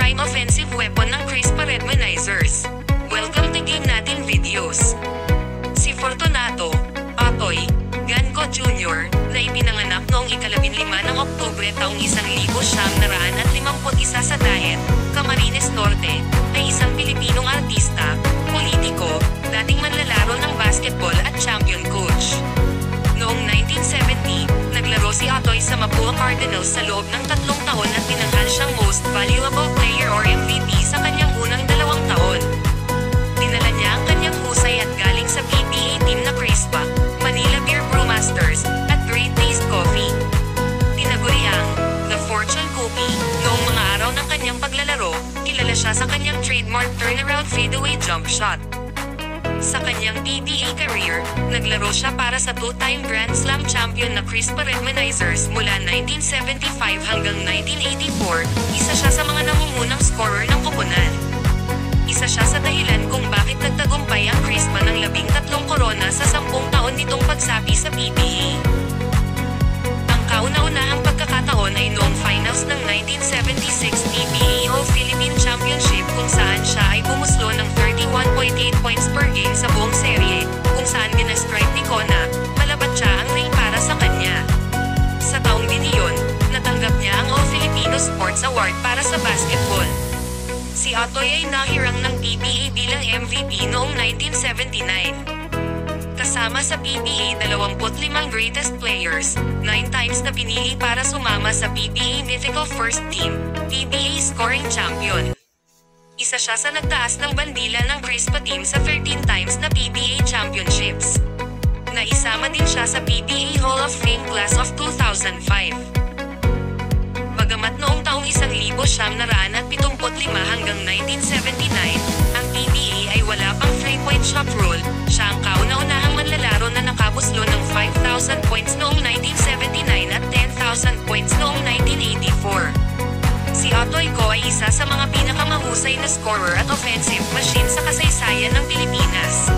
all-time offensive weapon ng Crispa Redmanizers. Welcome to Game Natin Videos. Si Fortunato Atoy Ganco Jr. na ipinanganak noong ika-15 ng Oktubre taong 1951 sa Daet, Camarines Norte, ay isang Pilipinong artista, politiko, dating manlalaro ng basketball at champion coach. Noong 1970, naglaro si Atoy sa Mapua Cardinals sa loob ng 3 taon at tinanghal siyang Most Valuable Player or MVP sa kanyang unang 2 taon. Dinala niya ang kanyang husay at galing sa PBA team na Crispa, Manila Beer Brewmasters, at Great Taste Coffee. Tinaguri ang The Fortune Cookie. Noong mga araw ng kanyang paglalaro, kilala siya sa kanyang trademark turnaround fadeaway jump shot. Sa kanyang PBA career, naglaro siya para sa 2-time Grand Slam champion na Crispa Redmanizers mula 1975 hanggang 1984, isa siya sa mga nangungunang scorer ng koponan. Isa siya sa dahilan kung bakit nagtagumpay ang Crispa ng 13 korona sa 10 taon nitong pagsapi sa PBA. Ang kauna-unahang pagkakataon ay noong finals ng 1976 PBA All-Philippine Championship kung saan siya ay bumuslo ng 31.8 points per game sa buong serye, kung saan ginastrike ni Kona, malabat siya ang ring para sa kanya. Sa taong din iyon, natanggap niya ang All-Filipino Sports Award para sa basketball. Si Atoy ay nahirang ng PBA bilang MVP noong 1979. Kasama sa PBA 25 greatest players, 9 times na pinili para sumama sa PBA Mythical First Team, PBA Scoring Champion. Isa siya sa nagtaas ng bandila ng Crispa team sa 13 times na PBA Championships. Naisama din siya sa PBA Hall of Fame Class of 2005. Bagamat noong taong 1975 hanggang 1979, ang PBA ay wala pang 3-point shot rule, siya ang kauna-unahang manlalaro na nakabuslo ng 5,000 points noong 1979 at 10,000 points noong 1984. Si Atoy Go ay isa sa mga pinakamahusay na scorer at offensive machine sa kasaysayan ng Pilipinas.